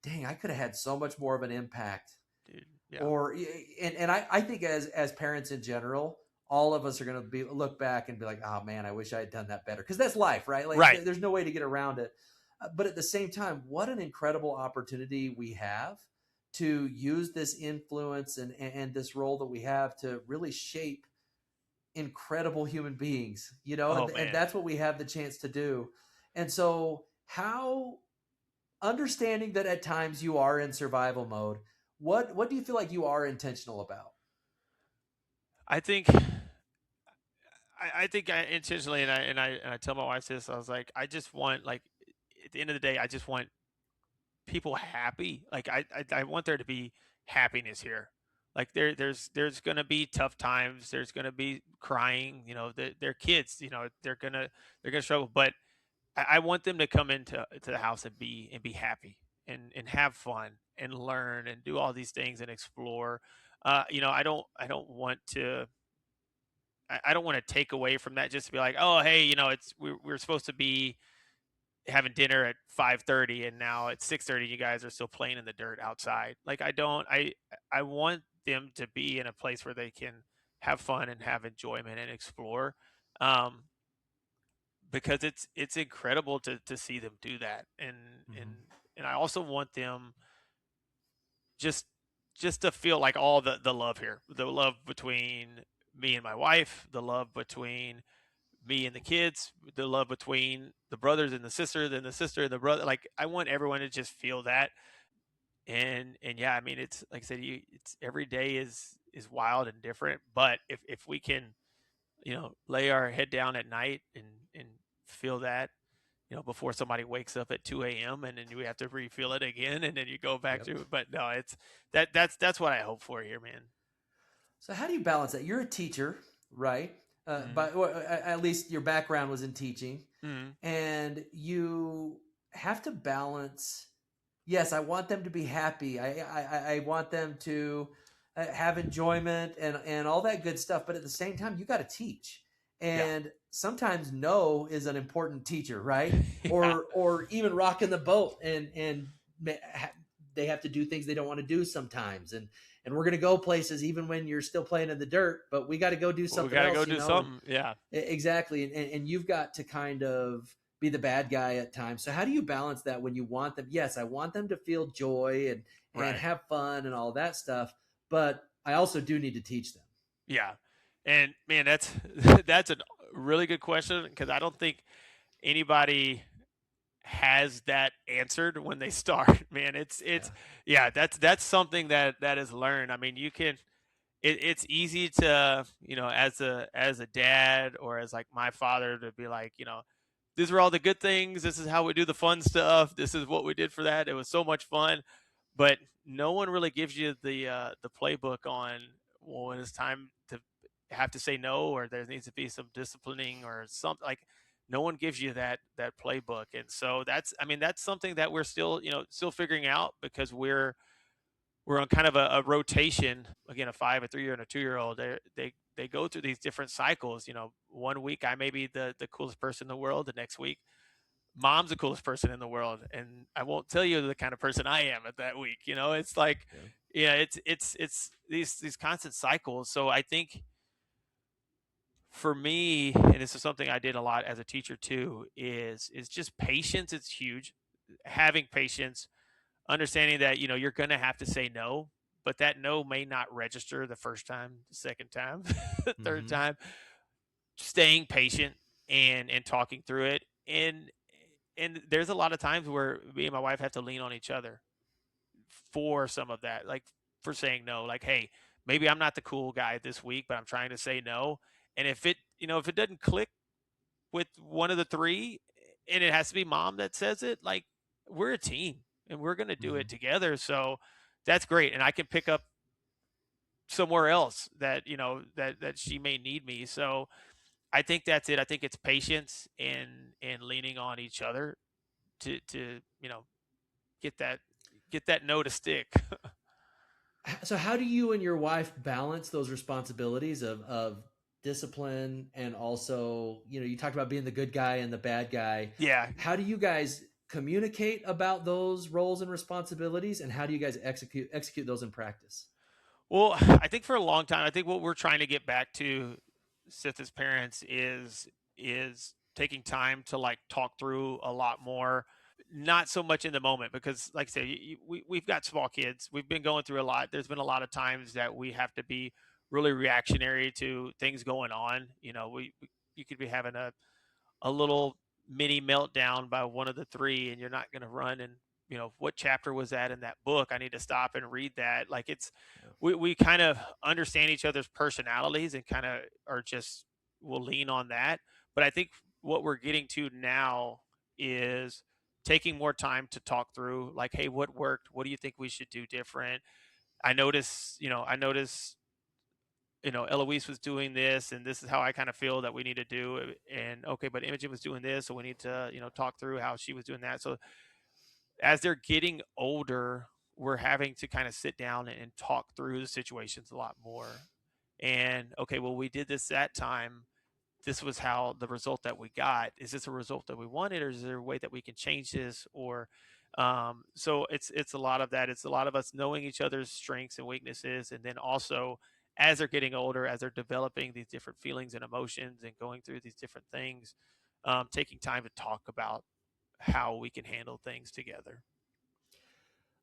dang, I could have had so much more of an impact. Dude, yeah. Or and I think as parents in general, all of us are going to be look back and be like, oh man, I wish I had done that better, because that's life, right? Like Right. there's no way to get around it. But at the same time, what an incredible opportunity we have to use this influence and this role that we have to really shape incredible human beings, Oh and man. that's what we have the chance to do. And so, how, understanding that at times you are in survival mode, what do you feel like you are intentional about? I think I think I intentionally, and I tell my wife this. I was like, I just want, like, at the end of the day, I just want people happy. Like, I want there to be happiness here. Like, there's gonna be tough times. There's gonna be crying. They're kids. They're gonna struggle. But I want them to come to the house and be happy and have fun and learn and do all these things and explore. I don't want to. I don't want to take away from that just to be like, oh, hey, we're supposed to be having dinner at 5:30 and now it's 6:30. You guys are still playing in the dirt outside. Like, I don't. I want them to be in a place where they can have fun and have enjoyment and explore, um, because it's incredible to see them do that. And Mm-hmm. and I also want them just just to feel like all the love here, the love between me and my wife, the love between me and the kids, the love between the brothers and the sister, then the sister and the brother. Like, I want everyone to just feel that. And yeah, I mean, it's like I said, it's every day is wild and different. But if we can, lay our head down at night and feel that, before somebody wakes up at 2 a.m. and then you have to refill it again and then you go back Yep. to it. But no, that's what I hope for here, man. So how do you balance that? You're a teacher, right? Mm-hmm. At least your background was in teaching, Mm-hmm. and you have to balance. Yes, I want them to be happy. I want them to have enjoyment and all that good stuff. But at the same time, you got to teach, Yeah. and sometimes no is an important teacher, right? Yeah. Or even rocking the boat, and they have to do things they don't want to do sometimes, and we're gonna go places even when you're still playing in the dirt, but we got to go do Well, we something got to go else, do and something. Yeah. exactly, and you've got to kind of be the bad guy at times. So how do you balance that when you want them? Yes, I want them to feel joy and Right. have fun and all that stuff, but I also do need to teach them. Yeah. And man, that's that's a really good question because I don't think anybody has that answered when they start. Man, it's Yeah. yeah, that's something that is learned. I mean, you can it's easy to, as a dad or as like my father to be like, these are all the good things. This is how we do the fun stuff. This is what we did for that. It was so much fun, but no one really gives you the playbook on, well, when it's time to have to say no, or there needs to be some disciplining or something. Like, no one gives you that playbook, and so I mean, that's something that we're still, still figuring out, because we're on kind of a rotation. Again, a 5, a 3-year, and a 2-year-old. They go through these different cycles. One week I may be the coolest person in the world. The next week, mom's the coolest person in the world, and I won't tell you the kind of person I am at that week. It's like, Yeah. yeah, it's these constant cycles. So I think for me, and this is something I did a lot as a teacher too, is just patience. It's huge. Having patience, understanding that you're going to have to say no, but that no may not register the first time, the second time, the third Mm-hmm. time. Staying patient and talking through it, and there's a lot of times where me and my wife have to lean on each other for some of that, like for saying no. Like, hey, maybe I'm not the cool guy this week, but I'm trying to say no. And if it doesn't click with one of the three, and it has to be mom that says it, like, we're a team and we're going to do Mm-hmm. it together. So that's great. And I can pick up somewhere else that, that she may need me. So I think that's it. I think it's patience and leaning on each other to, get that get that no to stick. So how do you and your wife balance those responsibilities of discipline, and also, you talked about being the good guy and the bad guy. Yeah. How do you guys communicate about those roles and responsibilities, and how do you guys execute those in practice? Well, I think for a long time, I think what we're trying to get back to, Sith, as parents, is taking time to like talk through a lot more. Not so much in the moment, because, like I say, we've got small kids. We've been going through a lot. There's been a lot of times that we have to be really reactionary to things going on. You could be having a little mini meltdown by one of the three, and you're not going to run and, what chapter was that in that book, I need to stop and read that. Like, it's Yeah. we kind of understand each other's personalities and kind of are just, will lean on that. But I think what we're getting to now is taking more time to talk through, like, hey, what worked, what do you think we should do different? I notice Eloise was doing this, and this is how I kind of feel that we need to do. And okay, but Imogen was doing this, so we need to, talk through how she was doing that. So as they're getting older, we're having to kind of sit down and talk through the situations a lot more. And okay, well, we did this that time. This was how the result that we got. Is this a result that we wanted, or is there a way that we can change this? Or so it's a lot of that. It's a lot of us knowing each other's strengths and weaknesses, and then also, as they're getting older, as they're developing these different feelings and emotions and going through these different things, taking time to talk about how we can handle things together.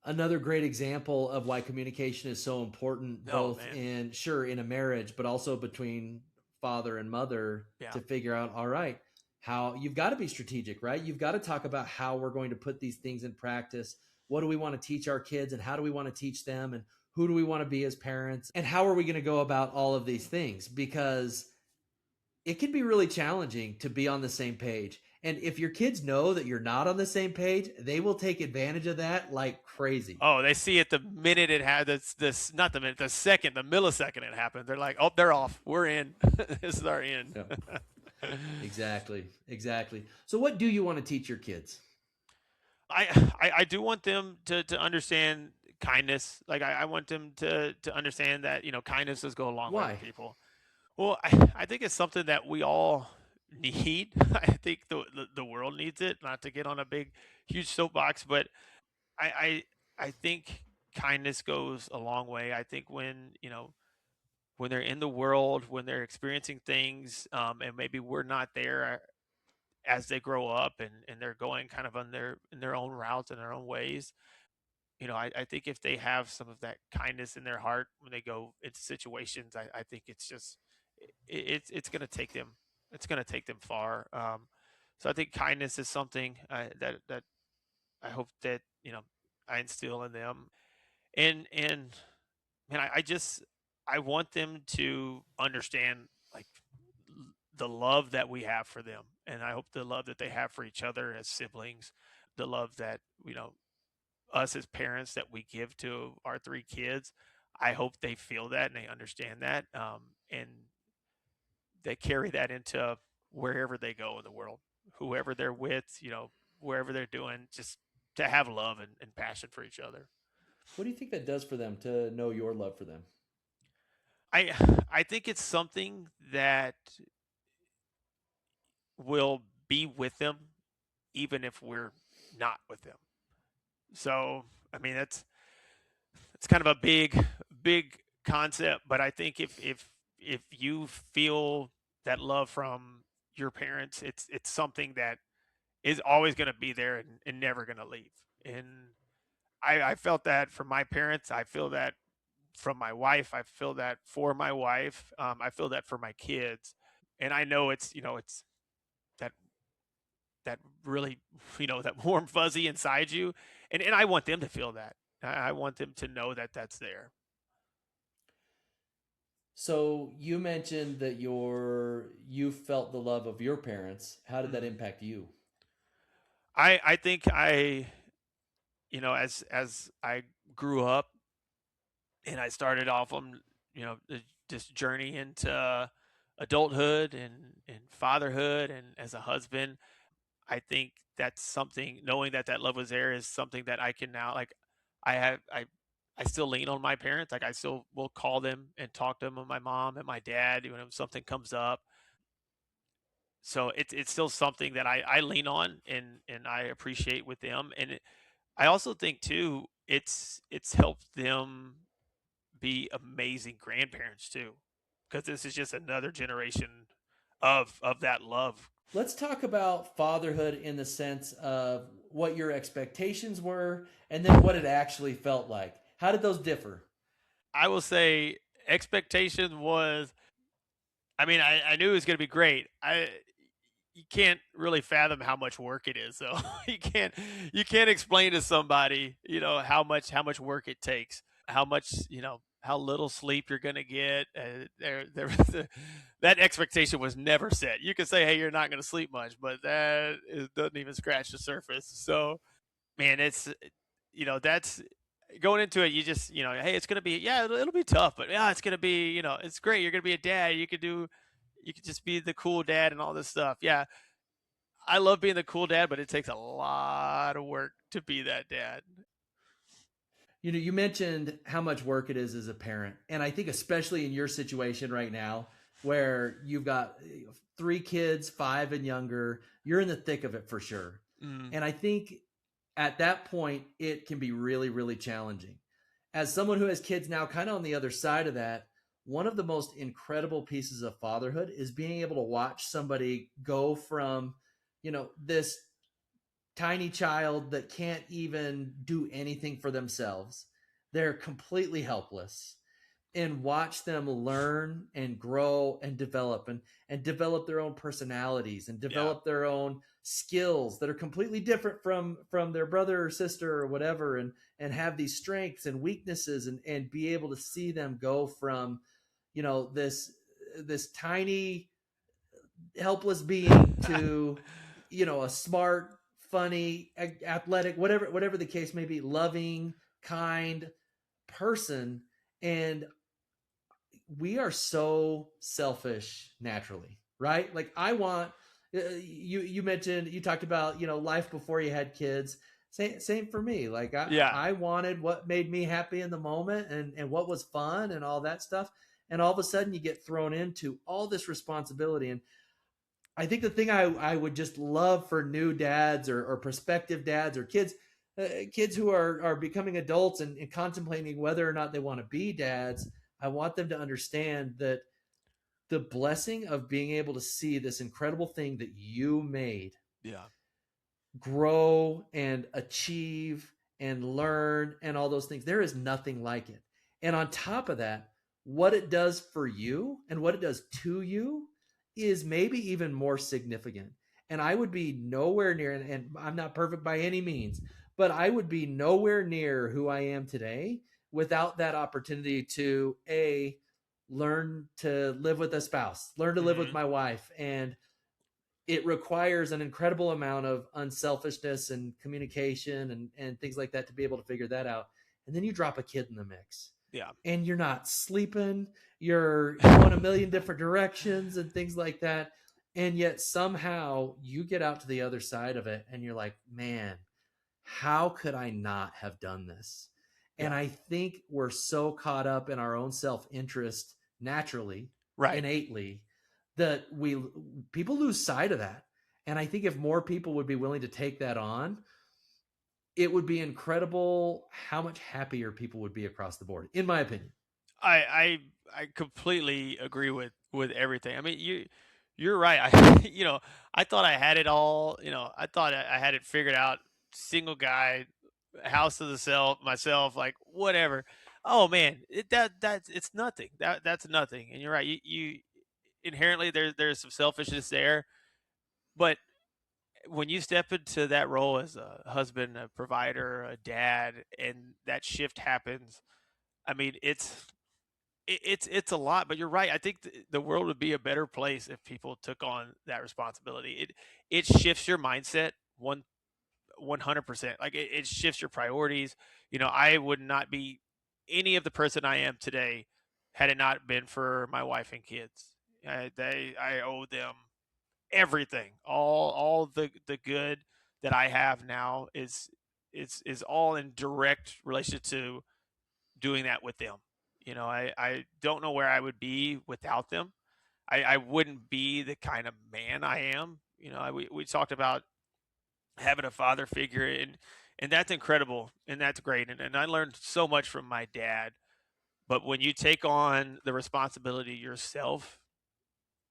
Another great example of why communication is so important, Oh both man, in, sure, in a marriage, but also between father and mother, yeah. to figure out, all right, how you've got to be strategic, right? You've got to talk about how we're going to put these things in practice. What do we want to teach our kids, and how do we want to teach them, and who do we want to be as parents, and how are we going to go about all of these things? Because it can be really challenging to be on the same page. And if your kids know that you're not on the same page, they will take advantage of that like crazy. Oh, they see it the minute it had this not the minute, the second, the millisecond it happened. They're like, oh, they're off. We're in. This is our in. Yeah, exactly. Exactly. So what do you want to teach your kids? I do want them to understand kindness. Like, I want them to understand that, kindness does go a long way with Why? people. Well, I think it's something that we all need. I think the world needs it. Not to get on a big, huge soapbox, but I I think kindness goes a long way. I think when they're in the world, when they're experiencing things, and maybe we're not there, as they grow up and they're going kind of on their own routes and their own ways. I think if they have some of that kindness in their heart when they go into situations, I think it's just it's going to take them, it's going to take them far. So I think kindness is something that I hope that I instill in them, and man, I want them to understand like the love that we have for them, and I hope the love that they have for each other as siblings, the love that us as parents that we give to our three kids. I hope they feel that and they understand that, and they carry that into wherever they go in the world, whoever they're with, wherever they're doing, just to have love and passion for each other. What do you think that does for them to know your love for them? I I think it's something that will be with them even if we're not with them. So I mean it's kind of a big concept, but I think if you feel that love from your parents, it's something that is always going to be there and never going to leave. And I felt that from my parents. I feel that from my wife. I feel that for my wife. I feel that for my kids. And I know it's that that really that warm fuzzy inside you, and I want them to feel that. I want them to know that that's there. So you mentioned that you felt the love of your parents. How did that Mm. impact you? I think as I grew up and I started off on this journey into adulthood and fatherhood and as a husband, I think that's something, knowing that that love was there is something that I can now, like, I have I still lean on my parents. Like, I still will call them and talk to them with my mom and my dad when something comes up. So it's still something that I lean on and I appreciate with them. And I also think too it's helped them be amazing grandparents too, because this is just another generation of that love. Let's talk about fatherhood in the sense of what your expectations were and then what it actually felt like. How did those differ? I will say expectation was, I mean, I knew it was going to be great. You can't really fathom how much work it is. So you can't explain to somebody, how much work it takes, how much, how little sleep you're going to get. There that expectation was never set. You can say, hey, you're not going to sleep much, but doesn't even scratch the surface. So, man, that's going into it. You just, hey, it's going to be, yeah, it'll be tough, but yeah, it's going to be, it's great. You're going to be a dad. You could just be the cool dad and all this stuff. Yeah, I love being the cool dad, but it takes a lot of work to be that dad. You mentioned how much work it is as a parent, and I think especially in your situation right now, where you've got three kids, 5 and younger, you're in the thick of it for sure. Mm, And I think at that point, it can be really, really challenging. As someone who has kids now, kind of on the other side of that, one of the most incredible pieces of fatherhood is being able to watch somebody go from, this tiny child that can't even do anything for themselves. They're completely helpless, and watch them learn and grow and develop and develop their own personalities and yeah. develop their own skills that are completely different from their brother or sister or whatever, and have these strengths and weaknesses, and be able to see them go from this tiny helpless being to a smart, funny, athletic, whatever the case may be, loving, kind person. And we are so selfish naturally, right? Like, I want you mentioned, you talked about life before you had kids. Same for me. Like, Yeah. I wanted what made me happy in the moment, and what was fun and all that stuff. And all of a sudden you get thrown into all this responsibility. And I think the thing I would just love for new dads, or prospective dads, or kids who are becoming adults, and contemplating whether or not they want to be dads. I want them to understand that the blessing of being able to see this incredible thing that you made Yeah. grow and achieve and learn and all those things, there is nothing like it. And on top of that, what it does for you and what it does to you is maybe even more significant. And I would be nowhere near, and I'm not perfect by any means, but I would be nowhere near who I am today without that opportunity to learn to live with a spouse, learn to live with Mm-hmm. my wife. And it requires an incredible amount of unselfishness and communication and things like that to be able to figure that out. And then you drop a kid in the mix Yeah. and you're not sleeping, you're going a million different directions and things like that. And yet somehow you get out to the other side of it and you're like, man, how could I not have done this? And Yeah. I think we're so caught up in our own self-interest naturally, Right. innately, that people lose sight of that. And I think if more people would be willing to take that on, it would be incredible how much happier people would be across the board, in my opinion. I completely agree with everything. I mean, you're right. I I thought I had it all. I thought I had it figured out. Single guy, house to the self, myself, like whatever. Oh man, that's it's nothing. That's nothing. And you're right. You inherently there's some selfishness there, but when you step into that role as a husband, a provider, a dad, and that shift happens, I mean, it's a lot, but you're right. I think the world would be a better place if people took on that responsibility. It shifts your mindset 100%. Like it shifts your priorities. I would not be any of the person I am today had it not been for my wife and kids. I owe them everything. All the good that I have now is all in direct relation to doing that with them. I don't know where I would be without them. I wouldn't be the kind of man I am. We talked about having a father figure, and that's incredible and that's great. And I learned so much from my dad. But when you take on the responsibility yourself,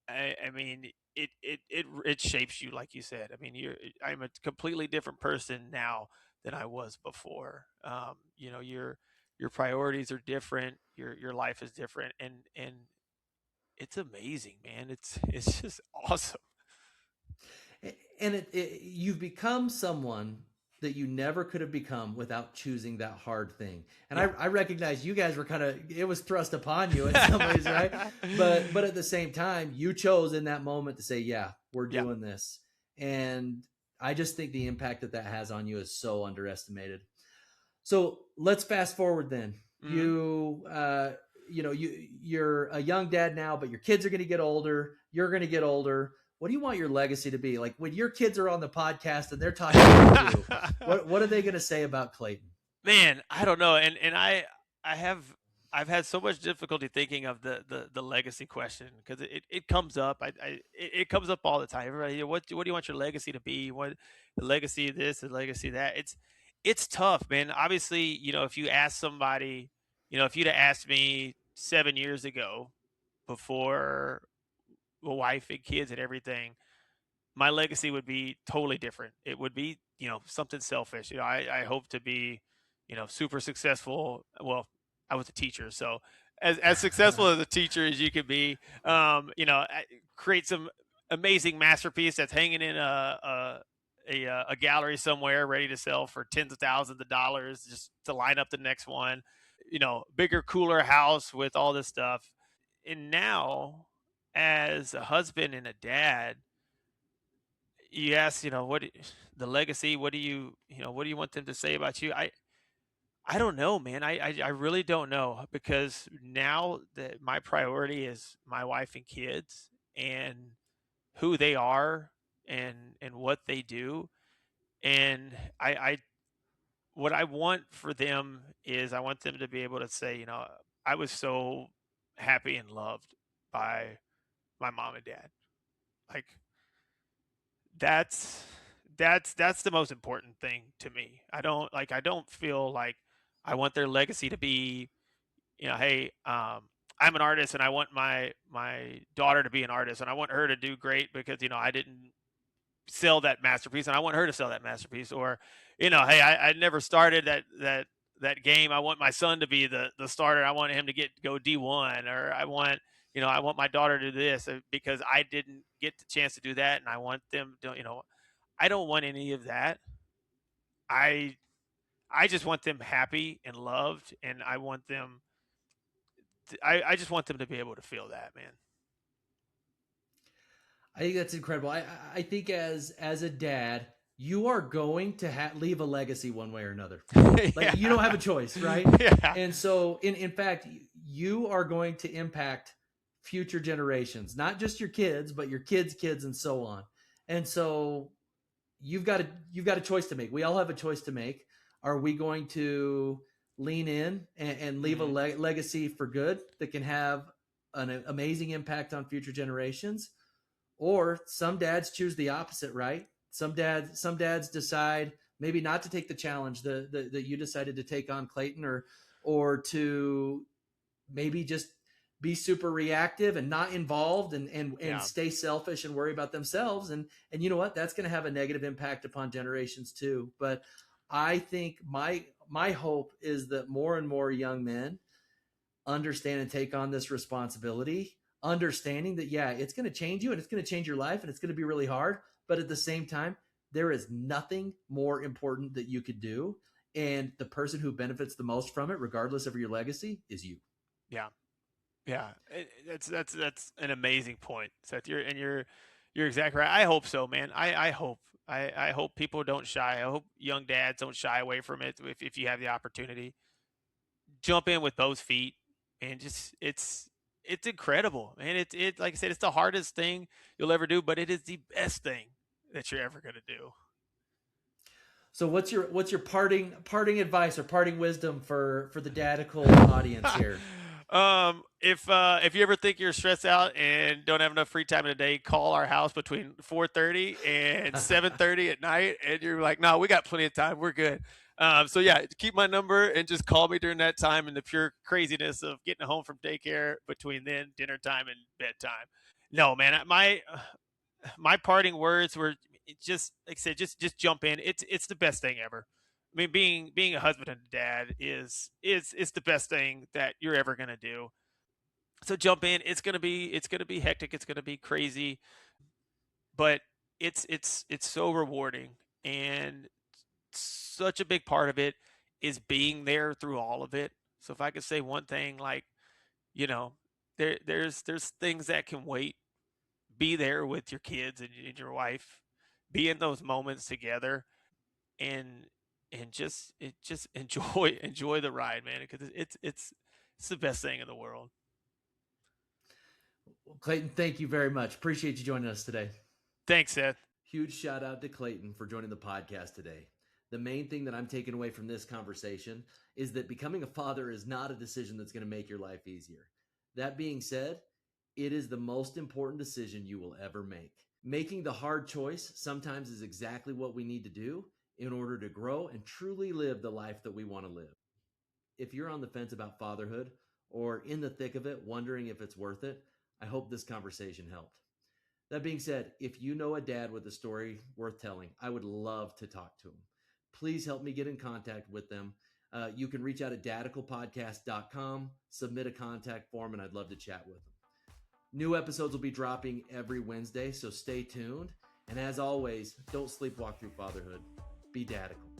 I mean, it shapes you, like you said. I mean, I'm a completely different person now than I was before. Your priorities are different. Your life is different, and it's amazing, man. It's just awesome. And you've become someone that you never could have become without choosing that hard thing. And Yeah. I recognize you guys were it was thrust upon you in some ways, right? But at the same time, you chose in that moment to say, yeah, we're Yeah. doing this. And I just think the impact that has on you is so underestimated. So let's fast forward then. Hmm. You're a young dad now, but your kids are going to get older. You're going to get older. What do you want your legacy to be? Like when your kids are on the podcast and they're talking about you, what are they going to say about Clayton? Man, I don't know, and I have I've had so much difficulty thinking of the legacy question because it comes up. It comes up all the time. Everybody, what do you want your legacy to be? What the legacy of this, the legacy of that? It's tough, man. Obviously, if you ask somebody, if you'd have asked me 7 years ago, before a wife and kids and everything, my legacy would be totally different. It would be, something selfish. I hope to be, super successful. Well, I was a teacher, so as successful as a teacher as you could be, create some amazing masterpiece that's hanging in a gallery somewhere, ready to sell for tens of thousands of dollars, just to line up the next one. Bigger, cooler house with all this stuff. And now, as a husband and a dad, you ask, the legacy, what do you want them to say about you? I don't know, man. I really don't know, because now that my priority is my wife and kids and who they are and what they do. And I what I want for them is I want them to be able to say, I was so happy and loved by my mom and dad. Like, that's that's the most important thing to me. I don't feel like I want their legacy to be, hey, I'm an artist and I want my daughter to be an artist and I want her to do great because I didn't sell that masterpiece and I want her to sell that masterpiece. Or, hey, I never started that game. I want my son to be the starter. I want him to go D1. Or I want I want my daughter to do this because I didn't get the chance to do that, and I want them to, I don't want any of that. I I just want them happy and loved, and I want them. I just want them to be able to feel that, man. I think that's incredible. I think as a dad, you are going to leave a legacy one way or another. Like you don't have a choice, right? Yeah. And so in fact, you are going to impact future generations, not just your kids, but your kids' kids and so on. And so you've got a choice to make. We all have a choice to make. Are we going to lean in and leave a Mhm. legacy for good that can have an amazing impact on future generations? Or some dads choose the opposite, right? Some dads decide maybe not to take the challenge that you decided to take on, Clayton, or to maybe just be super reactive and not involved and Yeah. stay selfish and worry about themselves. And you know what? That's going to have a negative impact upon generations too. But I think my hope is that more and more young men understand and take on this responsibility, understanding that, yeah, it's going to change you and it's going to change your life and it's going to be really hard. But at the same time, there is nothing more important that you could do. And the person who benefits the most from it, regardless of your legacy, is you. Yeah. Yeah. That's an amazing point, Seth. You're exactly right. I hope so, man. I hope. I hope people don't shy. I hope young dads don't shy away from it if you have the opportunity. Jump in with both feet and just it's incredible, man. It like I said, it's the hardest thing you'll ever do, but it is the best thing that you're ever gonna do. So what's your parting advice or parting wisdom for the Dadical audience here? If you ever think you're stressed out and don't have enough free time in a day, call our house between 4:30 and 7:30 at night, and you're like, no, we got plenty of time, we're good. So yeah, keep my number and just call me during that time in the pure craziness of getting home from daycare between then dinner time and bedtime. No, man, my parting words were just like I said, just jump in. It's the best thing ever. I mean, being a husband and a dad is the best thing that you're ever gonna do. So jump in. It's gonna be hectic. It's gonna be crazy, but it's so rewarding, and such a big part of it is being there through all of it. So if I could say one thing, like you know, there's things that can wait. Be there with your kids and your wife. Be in those moments together, and just enjoy the ride, man, because it's the best thing in the world. Well, Clayton, thank you very much. Appreciate you joining us today. Thanks, Seth. Huge shout out to Clayton for joining the podcast today. The main thing that I'm taking away from this conversation is that becoming a father is not a decision that's going to make your life easier. That being said, it is the most important decision you will ever make. Making the hard choice sometimes is exactly what we need to do in order to grow and truly live the life that we want to live. If you're on the fence about fatherhood or in the thick of it, wondering if it's worth it, I hope this conversation helped. That being said, if you know a dad with a story worth telling, I would love to talk to him. Please help me get in contact with them. You can reach out at dadicalpodcast.com, submit a contact form, and I'd love to chat with them. New episodes will be dropping every Wednesday, so stay tuned. And as always, don't sleepwalk through fatherhood. Be dadical.